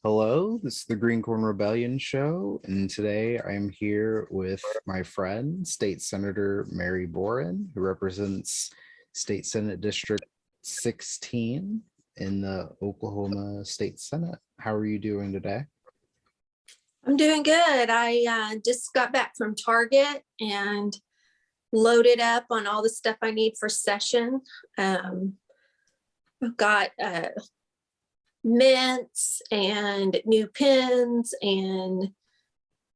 Hello, this is the Green Corn Rebellion show, and today I'm here with my friend, State Senator Mary Boren, who represents State Senate District 16 in the Oklahoma State Senate. How are you doing today? I'm doing good. I just got back from Target and loaded up on all the stuff I need for session. I've got mints and new pens, and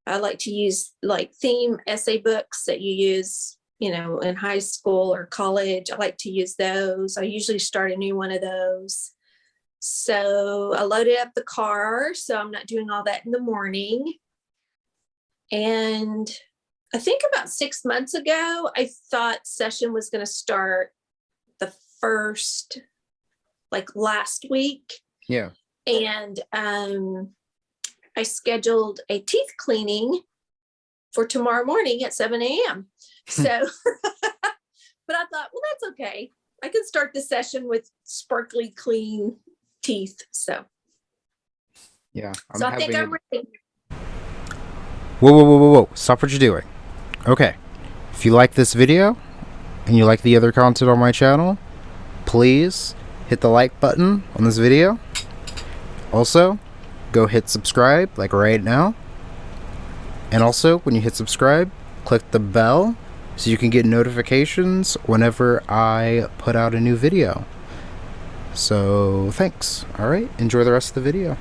I like to use like theme essay books that you use, in high school or college. I like to use those. I usually start a new one of those. So I loaded up the car, so I'm not doing all that in the morning. And I think about 6 months ago, I thought session was going to start the first, like last week. Yeah. And I scheduled a teeth cleaning for tomorrow morning at 7 a.m. So, but I thought, well, that's okay. I can start the session with sparkly clean teeth. So, Yeah. I think I'm ready. Whoa. Stop what you're doing. Okay. If you like this video and you like the other content on my channel, please hit the like button on this video. Also, go hit subscribe like right now. And also, when you hit subscribe, click the bell so you can get notifications whenever I put out a new video. So, thanks. All right, enjoy the rest of the video.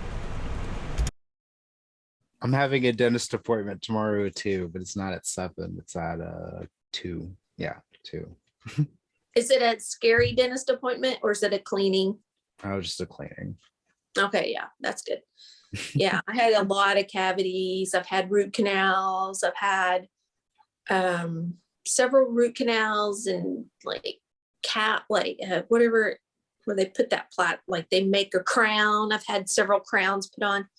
I'm having a dentist appointment tomorrow too, but it's not at 7. It's at 2. Yeah, 2. Is it a scary dentist appointment or is it a cleaning? Oh, just a cleaning. Okay, yeah, that's good. Yeah, I had a lot of cavities. I've had root canals. I've had several root canals and whatever, where they put that like they make a crown. I've had several crowns put on.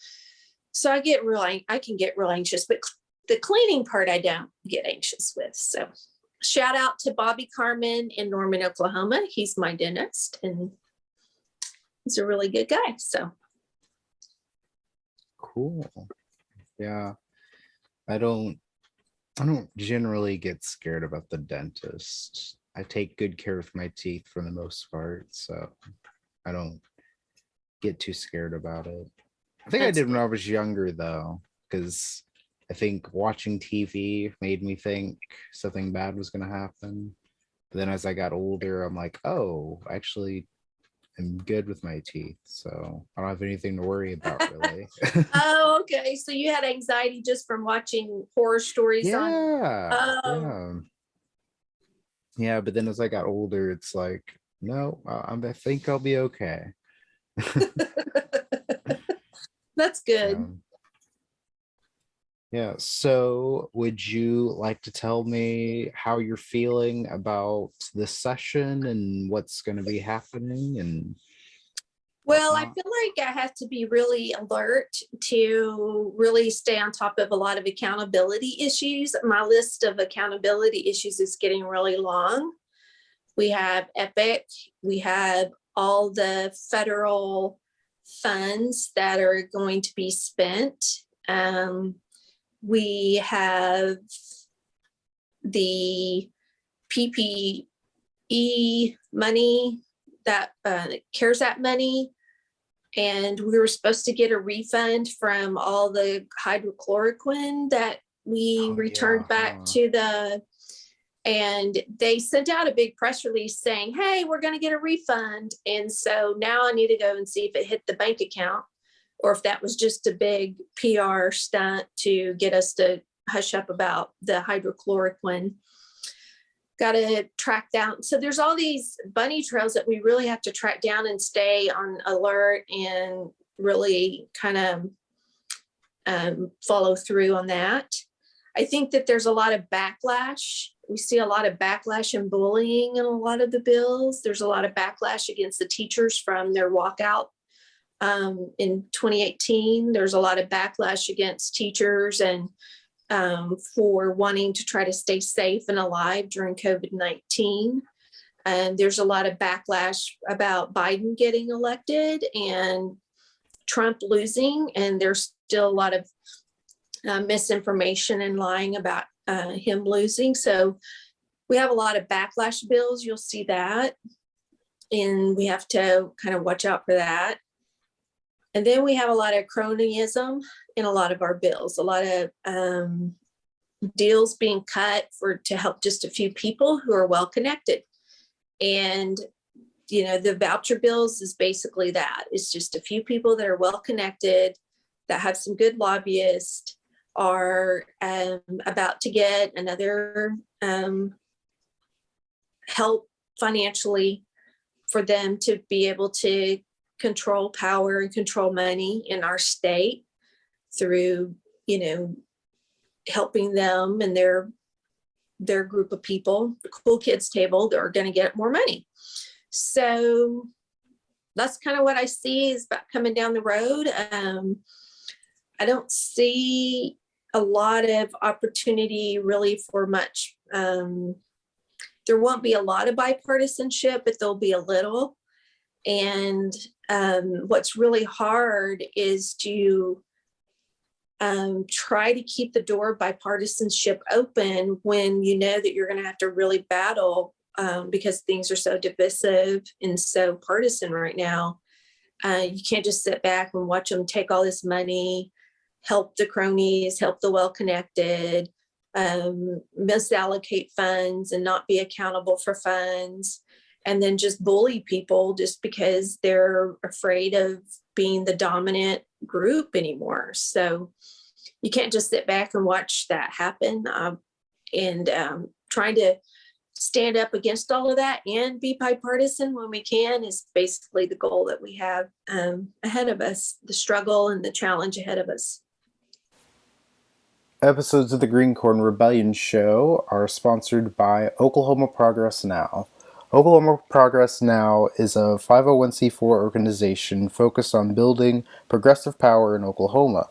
So I can get real anxious, but the cleaning part I don't get anxious with. So shout out to Bobby Carmen in Norman, Oklahoma. He's my dentist and he's a really good guy. So cool. Yeah. I don't generally get scared about the dentist. I take good care of my teeth for the most part, so I don't get too scared about it. I think I did when I was younger though, because I think watching TV made me think something bad was going to happen. But then as I got older, I'm like, oh, actually, I'm good with my teeth, so I don't have anything to worry about really. Oh, okay. So you had anxiety just from watching horror stories Yeah, but then as I got older, it's like, no, I think I'll be okay. That's good. Yeah. So would you like to tell me how you're feeling about this session and what's going to be happening? And well, I feel like I have to be really alert to really stay on top of a lot of accountability issues. My list of accountability issues is getting really long. We have EPIC. We have all the federal funds that are going to be spent. We have the PPE money, that CARES Act money, and we were supposed to get a refund from all the hydrochloroquine that we returned back to and they sent out a big press release saying, hey, we're going to get a refund. And so now I need to go and see if it hit the bank account or if that was just a big PR stunt to get us to hush up about the hydrochloroquine. Got to track down. So there's all these bunny trails that we really have to track down and stay on alert and really kind of follow through on that. I think that there's a lot of backlash. We see a lot of backlash and bullying in a lot of the bills. There's a lot of backlash against the teachers from their walkout in 2018. There's a lot of backlash against teachers and for wanting to try to stay safe and alive during COVID-19. And there's a lot of backlash about Biden getting elected and Trump losing, and there's still a lot of misinformation and lying about him losing. So we have a lot of backlash bills. You'll see that. And we have to kind of watch out for that. And then we have a lot of cronyism in a lot of our bills, a lot of deals being cut to help just a few people who are well connected. And, you know, the voucher bills is basically that. It's just a few people that are well connected, that have some good lobbyists, are about to get another help financially for them to be able to control power and control money in our state through, you know, helping them and their group of people. The cool kids table, they're going to get more money. So that's kind of what I see is about coming down the road. I don't see a lot of opportunity really for much. There won't be a lot of bipartisanship, but there'll be a little. And what's really hard is to try to keep the door of bipartisanship open when you know that you're going to have to really battle because things are so divisive and so partisan right now. You can't just sit back and watch them take all this money, help the cronies, help the well-connected, misallocate funds and not be accountable for funds, and then just bully people just because they're afraid of being the dominant group anymore. So you can't just sit back and watch that happen. And trying to stand up against all of that and be bipartisan when we can is basically the goal that we have ahead of us, the struggle and the challenge ahead of us. Episodes of the Green Corn Rebellion Show are sponsored by Oklahoma Progress Now. Oklahoma Progress Now is a 501c4 organization focused on building progressive power in Oklahoma.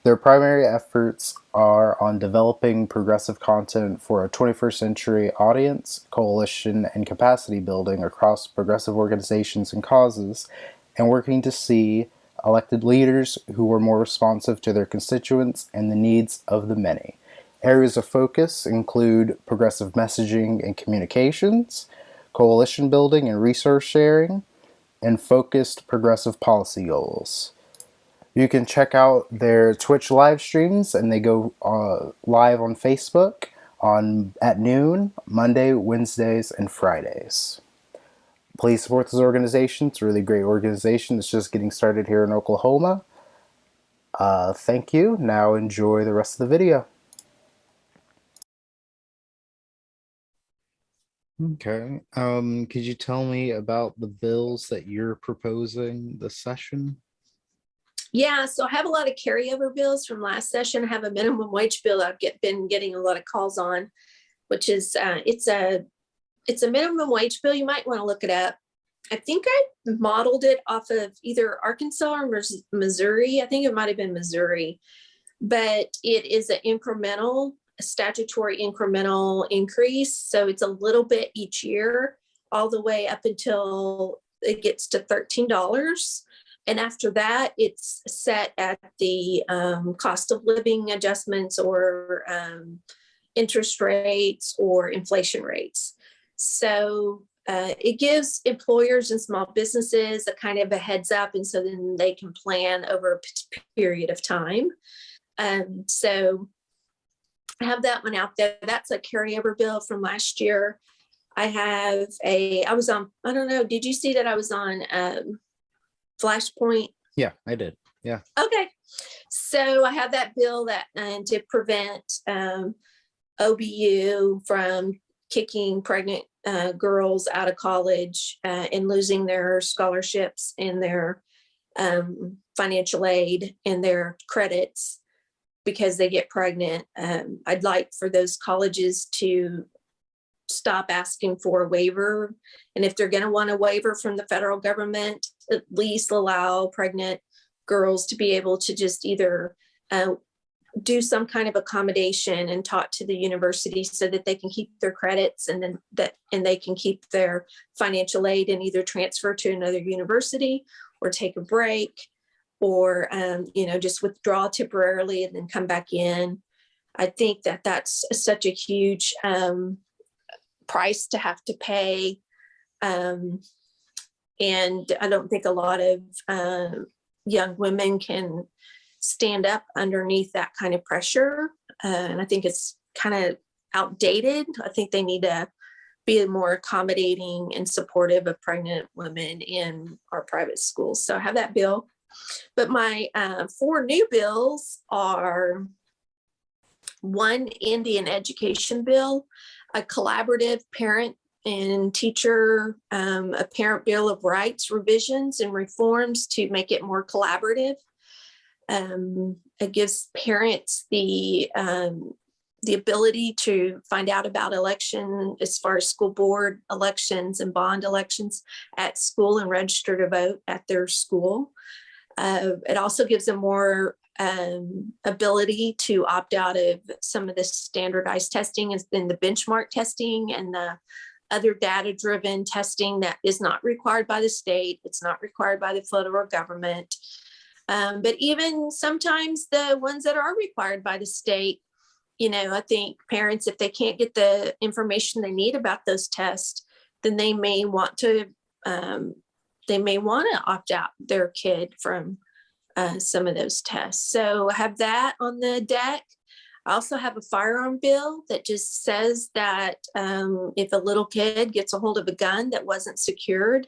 Their primary efforts are on developing progressive content for a 21st century audience, coalition, and capacity building across progressive organizations and causes, and working to see elected leaders who are more responsive to their constituents and the needs of the many. Areas of focus include progressive messaging and communications, coalition building and resource sharing, and focused progressive policy goals. You can check out their Twitch live streams, and they go live on Facebook at noon, Monday, Wednesdays, and Fridays. Please support this organization. It's a really great organization. It's just getting started here in Oklahoma. Thank you. Now enjoy the rest of the video. Okay. Could you tell me about the bills that you're proposing this session? Yeah, so I have a lot of carryover bills from last session. I have a minimum wage bill I've been getting a lot of calls on, which is it's a minimum wage bill. You might want to look it up. I think I modeled it off of either Arkansas or Missouri. I think it might have been Missouri, but it is a statutory incremental increase. So it's a little bit each year, all the way up until it gets to $13. And after that, it's set at the cost of living adjustments or interest rates or inflation rates. So it gives employers and small businesses a kind of a heads up, and so then they can plan over a period of time. So I have that one out there. That's a carryover bill from last year. I was on, I don't know, did you see that I was on Flashpoint? Yeah, I did. Yeah. Okay. So I have that bill that to prevent OBU from kicking pregnant girls out of college and losing their scholarships and their financial aid and their credits because they get pregnant. I'd like for those colleges to stop asking for a waiver. And if they're going to want a waiver from the federal government, at least allow pregnant girls to be able to just either do some kind of accommodation and talk to the university so that they can keep their credits and they can keep their financial aid and either transfer to another university or take a break or, just withdraw temporarily and then come back in. I think that that's such a huge price to have to pay. And I don't think a lot of young women can stand up underneath that kind of pressure. And I think it's kind of outdated. I think they need to be more accommodating and supportive of pregnant women in our private schools. So I have that bill. But my 4 new bills are: one Indian education bill, a collaborative parent and teacher, a parent bill of rights revisions and reforms to make it more collaborative. It gives parents the ability to find out about election as far as school board elections and bond elections at school and register to vote at their school. It also gives them more ability to opt out of some of the standardized testing and the benchmark testing and the other data-driven testing that is not required by the state. It's not required by the federal government. But even sometimes the ones that are required by the state, I think parents, if they can't get the information they need about those tests, then they may want to opt out their kid from some of those tests. So I have that on the deck. I also have a firearm bill that just says that if a little kid gets a hold of a gun that wasn't secured,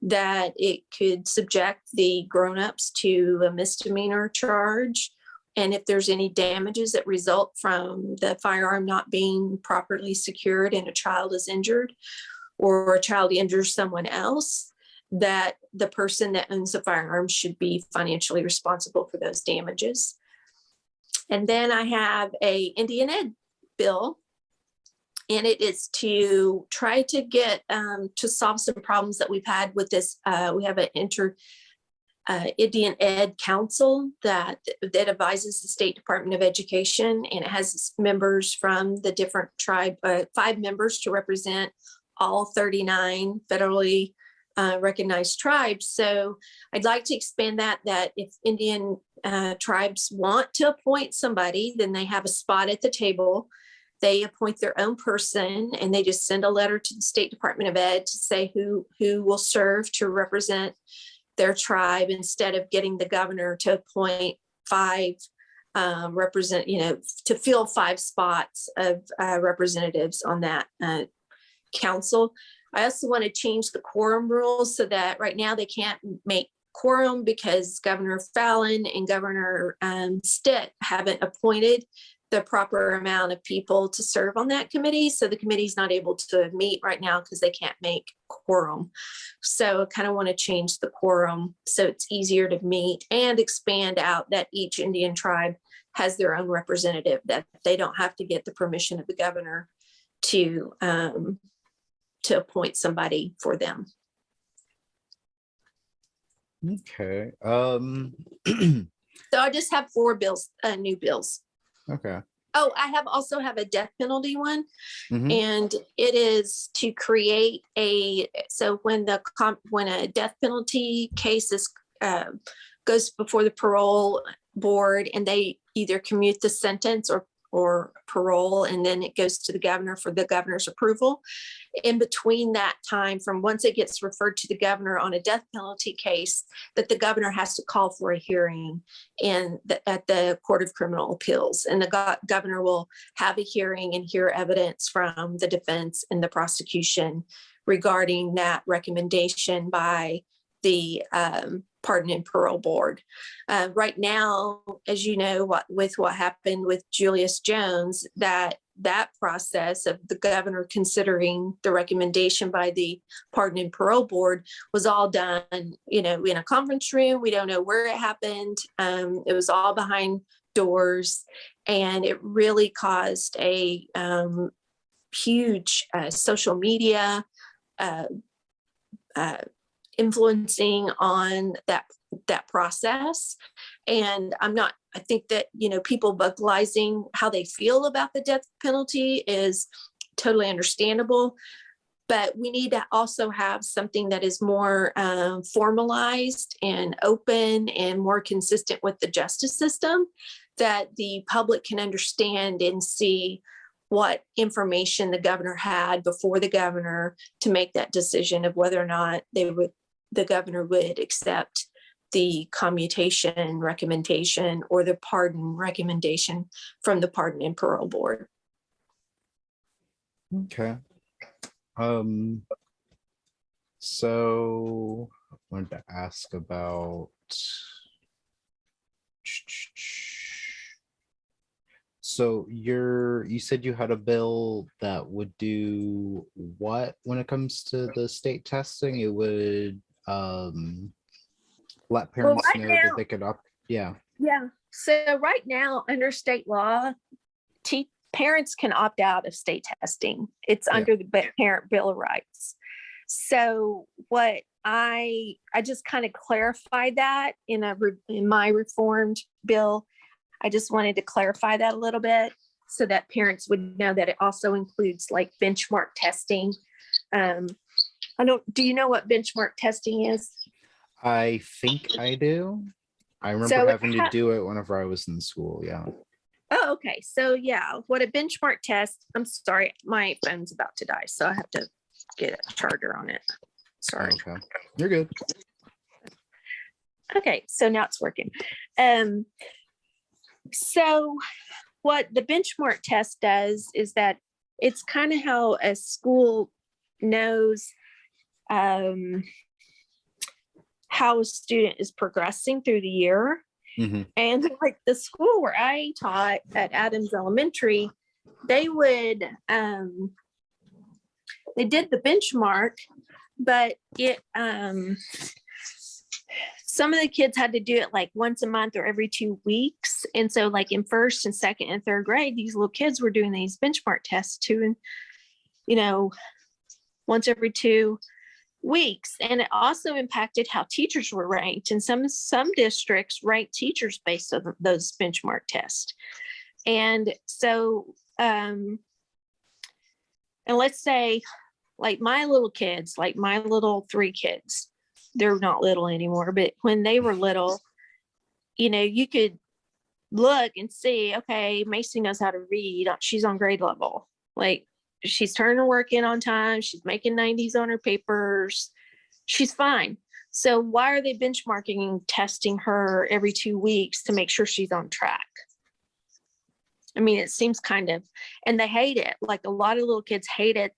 that it could subject the grown-ups to a misdemeanor charge. And if there's any damages that result from the firearm not being properly secured and a child is injured, or a child injures someone else, that the person that owns the firearm should be financially responsible for those damages. And then I have a Indian Ed bill, and it is to try to get to solve some problems that we've had with this. We have an Indian Ed Council that advises the State Department of Education, and it has members from the different 5 members to represent all 39 federally recognized tribes. So I'd like to expand that if Indian tribes want to appoint somebody, then they have a spot at the table. They appoint their own person, and they just send a letter to the State Department of Ed to say who will serve to represent their tribe, instead of getting the governor to appoint 5 to fill 5 spots of representatives on that council. I also want to change the quorum rules so that right now they can't make quorum because Governor Fallon and Governor Stitt haven't appointed the proper amount of people to serve on that committee. So the committee's not able to meet right now because they can't make quorum. So I kind of want to change the quorum so it's easier to meet, and expand out that each Indian tribe has their own representative, that they don't have to get the permission of the governor to appoint somebody for them. Okay. So I just have 4 bills, new bills. Okay. Oh, I also have a death penalty one, Mhm. and it is to create so when a death penalty case goes before the parole board, and they either commute the sentence or parole, and then it goes to the governor for the governor's approval. In between that time, from once it gets referred to the governor on a death penalty case, that the governor has to call for a hearing at the Court of Criminal Appeals. And the governor will have a hearing and hear evidence from the defense and the prosecution regarding that recommendation by the Pardon and Parole Board. Right now, as you know, with what happened with Julius Jones, that process of the governor considering the recommendation by the Pardon and Parole Board was all done, in a conference room. We don't know where it happened. It was all behind doors, and it really caused a huge social media influencing on that process. And I think that, people vocalizing how they feel about the death penalty is totally understandable. but we need to also have something that is more formalized and open and more consistent with the justice system, that the public can understand and see what information the governor had before the governor to make that decision of whether or not the governor would accept the commutation recommendation or the pardon recommendation from the Pardon and Parole Board. Okay. So I wanted to ask about so you said you had a bill that would do what when it comes to the state testing? It would let parents right know now- that they could opt. Yeah. Yeah. So right now, under state law, parents can opt out of state testing. It's Yeah. under the Parent Bill of Rights. So what I just kind of clarified that in my reformed bill. I just wanted to clarify that a little bit so that parents would know that it also includes like benchmark testing. Do you know what benchmark testing is? I think I do. I remember So having to do it whenever I was in school. Yeah. Oh, okay. So yeah, what a benchmark test, I'm sorry, my phone's about to die, so I have to get a charger on it. Sorry. Okay. You're good. Okay, so now it's working. So what the benchmark test does is that it's kind of how a school knows how a student is progressing through the year. Mm-hmm. And like the school where I taught at Adams Elementary, they would they did the benchmark, but it some of the kids had to do it like once a month or every 2 weeks. And so like in first and second and third grade, these little kids were doing these benchmark tests too, and once every 2 weeks. And it also impacted how teachers were ranked. And some districts rank teachers based on those benchmark tests. And so, and let's say like my little kids, like my little 3 kids, they're not little anymore, but when they were little, you could look and see, okay, Macy knows how to read. She's on grade level. Like she's turning her work in on time. She's making 90s on her papers. She's fine. So why are they benchmarking and testing her every 2 weeks to make sure she's on track? I mean, it seems kind of, and they hate it. Like a lot of little kids hate it.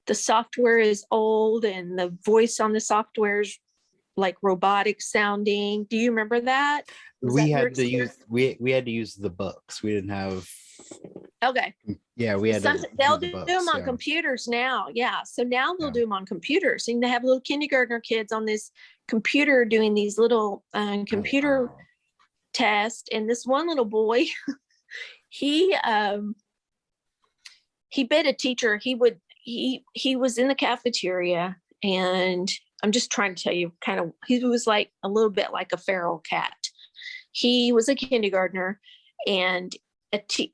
The software is old and the voice on the software is like robotic sounding. Do you remember that? We had to use the books. We didn't have. Okay. Yeah, we had to. They'll use the do books, them on yeah. computers now. Yeah. So now they'll Yeah. do them on computers, and they have little kindergartner kids on this computer doing these little computer Oh, wow. tests. And this one little boy, he bit a teacher. He was in the cafeteria, and I'm just trying to tell you kind of, he was like a little bit like a feral cat. He was a kindergartner, and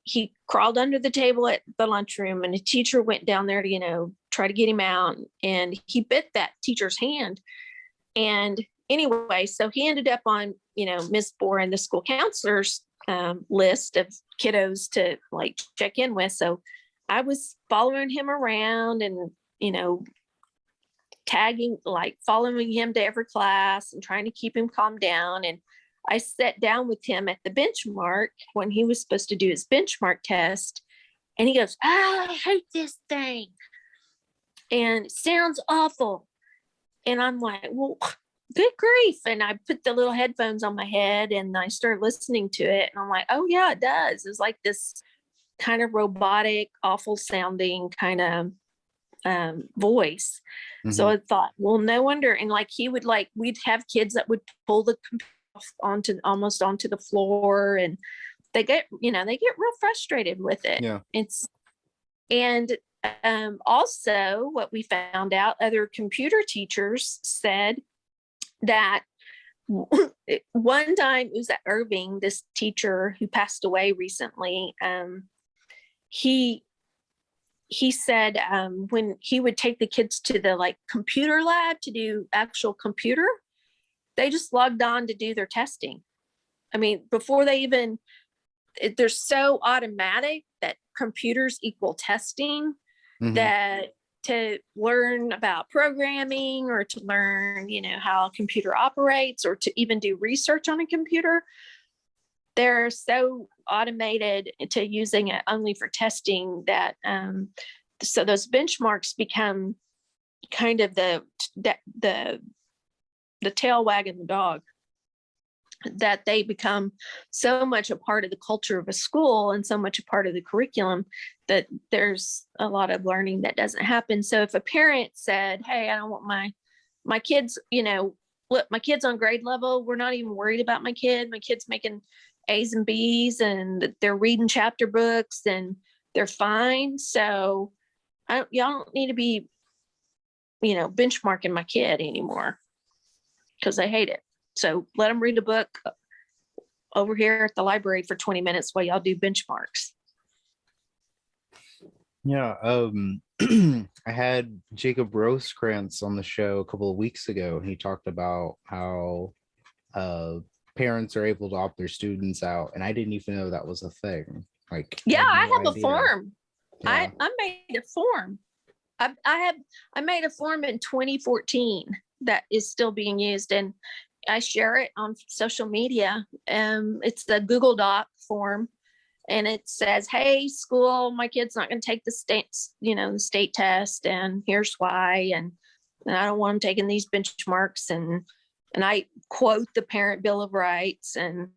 he crawled under the table at the lunchroom, and a teacher went down there to, try to get him out, and he bit that teacher's hand. And anyway, so he ended up on, Miss Boren, the school counselor's list of kiddos to like check in with. So I was following him around and, following him to every class and trying to keep him calmed down. And I sat down with him at the benchmark when he was supposed to do his benchmark test. And he goes, I hate this thing. And it sounds awful. And I'm like, well, good grief. And I put the little headphones on my head and I started listening to it. And I'm like, oh yeah, it does. It's like this kind of robotic, awful sounding kind of voice. So Mhm. I thought, well, no wonder. And like we'd have kids that would pull the computer almost onto the floor, and they get real frustrated with it. Yeah. Also what we found out, other computer teachers said that one time, it was at Irving, this teacher who passed away recently, he said when he would take the kids to the like computer lab to do actual computer, they just logged on to do their testing. I mean, before they even, they're so automatic that computers equal testing, Mhm. that to learn about programming or to learn, how a computer operates or to even do research on a computer, they're so automated to using it only for testing that so those benchmarks become kind of the tail wagging the dog, that they become so much a part of the culture of a school and so much a part of the curriculum that there's a lot of learning that doesn't happen. So if a parent said, hey, I don't want my kids, look, my kid's on grade level, we're not even worried about my kid's making A's and B's and they're reading chapter books and they're fine. So y'all don't need to be, benchmarking my kid anymore because I hate it. So let them read a book over here at the library for 20 minutes while y'all do benchmarks. Yeah. I had Jacob Rosecrans on the show a couple of weeks ago, and he talked about how parents are able to opt their students out, and I didn't even know that was a thing. Like, Yeah, I no have a idea. form. Yeah. I made a form. I made a form in 2014 that is still being used, and I share it on social media. It's the Google Doc form, and it says, "Hey, school, my kid's not going to take the state test, and here's why, and I don't want them taking these benchmarks." And I quote the Parent Bill of Rights and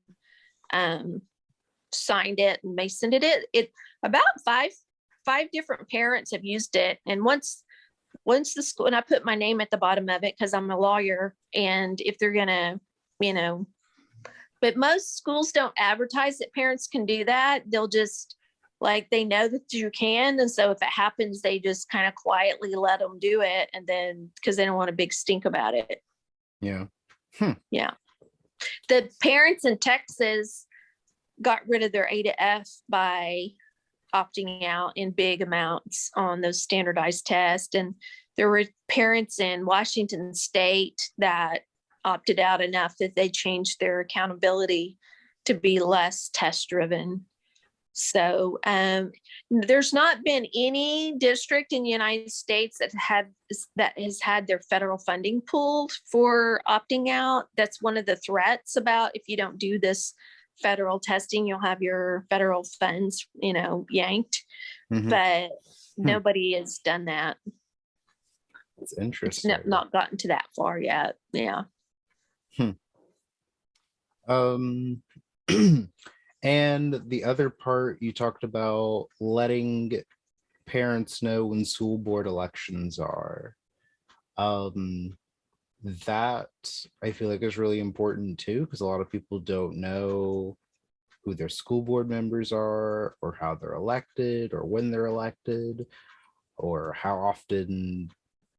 signed it and masoned it. It about five different parents have used it, and once the school, and I put my name at the bottom of it because I'm a lawyer, and if they're gonna, but most schools don't advertise that parents can do that. They'll just, like, they know that you can, and so if it happens, they just kind of quietly let them do it, and then because they don't want a big stink about it. Yeah. Yeah. The parents in Texas got rid of their A to F by opting out in big amounts on those standardized tests. And there were parents in Washington State that opted out enough that they changed their accountability to be less test driven. So there's not been any district in the United States that has had their federal funding pulled for opting out. That's one of the threats about, if you don't do this federal testing, you'll have your federal funds, yanked. Mhm. But nobody has done that. It's interesting. Not gotten to that far yet. Yeah. And the other part, you talked about letting parents know when school board elections are. That I feel like is really important too, because a lot of people don't know who their school board members are, or how they're elected, or when they're elected, or how often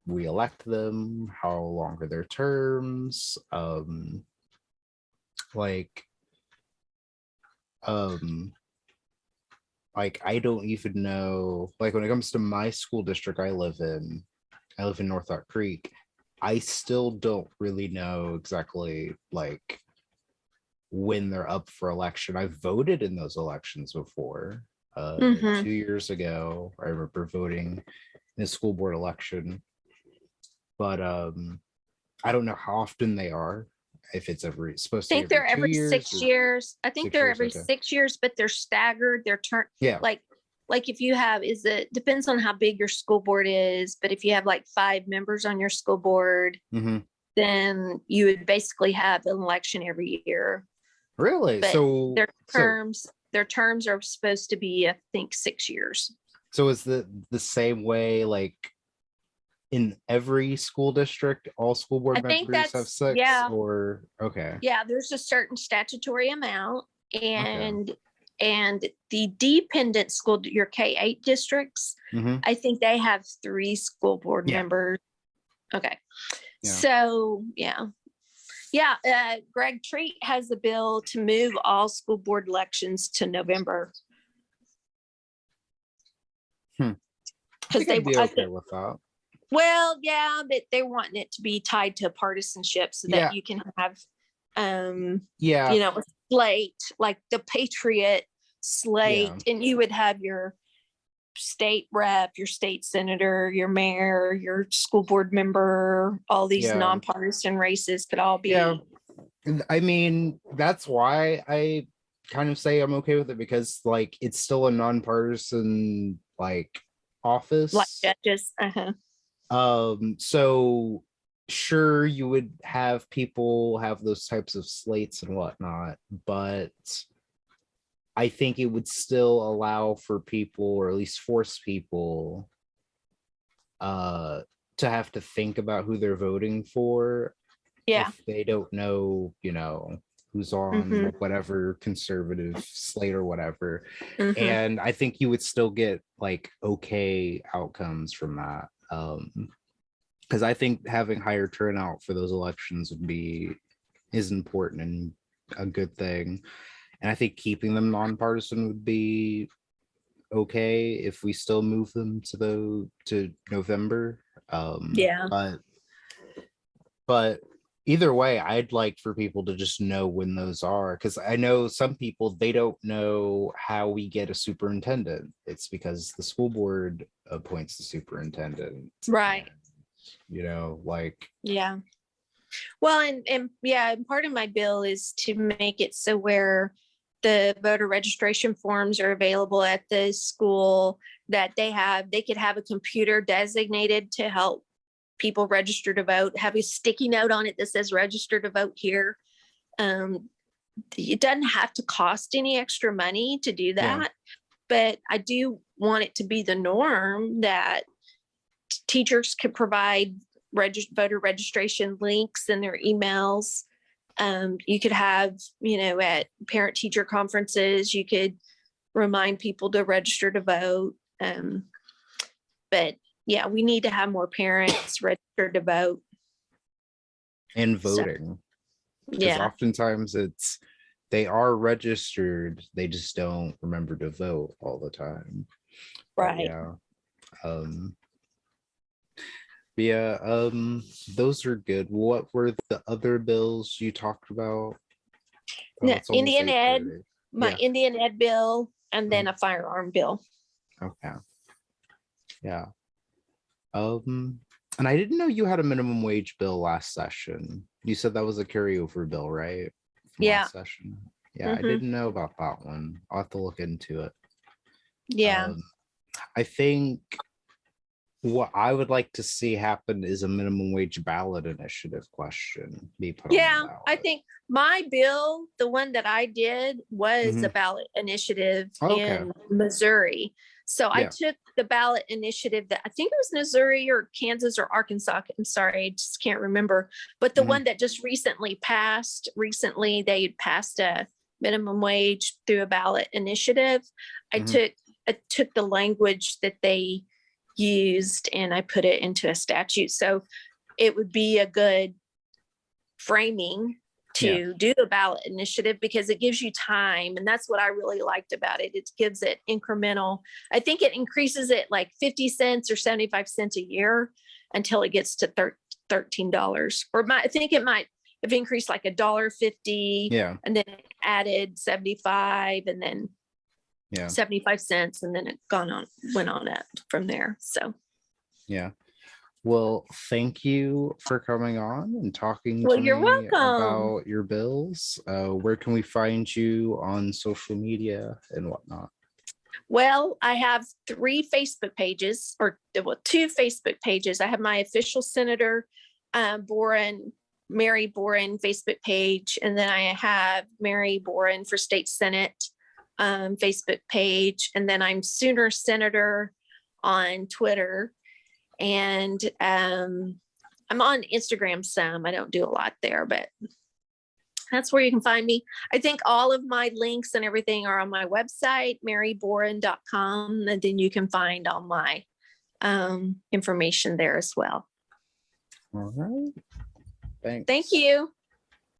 we elect them, how long are their terms. Like I don't even know, like when it comes to my school district I live in North Oak Creek, I still don't really know exactly like when they're up for election. I've voted in those elections before. 2 years ago, I remember voting in a school board election, but I don't know how often they are. If it's supposed to be they're every 2 every years, 6 years. I think 6 they're years, every okay. 6 years, but they're staggered. They're Yeah. Like if you have, depends on how big your school board is, but if you have like 5 members on your school board, then you would basically have an election every year. Really? But So their terms are supposed to be, I think, 6 years. So is the same way like in every school district, all school board I think members have that's 6? yeah. Or okay. Yeah, there's a certain statutory amount, and the dependent school, your K-8 districts, I think they have 3 school board members. Okay. Yeah. So Greg Treat has a bill to move all school board elections to November. I think I'd be okay with that. well, yeah, but they're wanting it to be tied to partisanship so that Yeah. you can have, Yeah. you know, a slate, like the Patriot slate, and you would have your state rep, your state senator, your mayor, your school board member, all these Yeah. nonpartisan races could all be. Yeah. I mean, that's why I kind of say I'm okay with it, because like it's still a nonpartisan like office. Like judges. So sure, you would have people have those types of slates and whatnot, but I think it would still allow for people, or at least force people to have to think about who they're voting for. Yeah. If they don't know, you know, who's on whatever conservative slate or whatever. And I think you would still get like okay outcomes from that. Because I think having higher turnout for those elections is important and a good thing. And I think keeping them nonpartisan would be okay if we still move them to November. Yeah. But either way, I'd like for people to just know when those are, because I know some people, they don't know how we get a superintendent. It's because the school board appoints the superintendent. Right. And, you know, like. Yeah. Well, and yeah, part of my bill is to make it so where the voter registration forms are available at the school, that they could have a computer designated to help people register to vote, have a sticky note on it that says register to vote here. It doesn't have to cost any extra money to do that, but I do want it to be the norm that teachers could provide voter registration links in their emails. You could have, you know, at parent teacher conferences, you could remind people to register to vote. But yeah, we need to have more parents register to vote. And voting. Because oftentimes they are registered, they just don't remember to vote all the time. Right. Those are good. What were the other bills you talked about? Indian Ed, Indian Ed bill, and then a firearm bill. Okay. Yeah. And I didn't know you had a minimum wage bill last session. You said that was a carryover bill, right? From last session. Yeah, I didn't know about that one. I'll have to look into it. Yeah. I think what I would like to see happen is a minimum wage ballot initiative question be put on the ballot. I think my bill, the one that I did, was a ballot initiative in Missouri. So I took the ballot initiative that I think it was Missouri or Kansas or Arkansas. I'm sorry, I just can't remember. But the one that just recently passed, they had passed a minimum wage through a ballot initiative. I took the language that they used and I put it into a statute. So it would be a good framing to do a ballot initiative, because it gives you time. And that's what I really liked about it. It gives it incremental. I think it increases it like 50 cents or 75 cents a year until it gets to $13. Or I think it might have increased like $1.50. And then it added 75 and then 75 cents. And then it went on it from there. So. Yeah. Well, thank you for coming on and talking to me welcome. About your bills. Where can we find you on social media and whatnot? Well, I have 3 Facebook pages, or 2 Facebook pages. I have my official Senator Mary Boren Facebook page, and then I have Mary Boren for State Senate Facebook page, and then I'm Sooner Senator on Twitter. And I'm on Instagram some. I don't do a lot there, but that's where you can find me. I think all of my links and everything are on my website, maryboren.com, and then you can find all my information there as well. All right. Thanks. Thank you.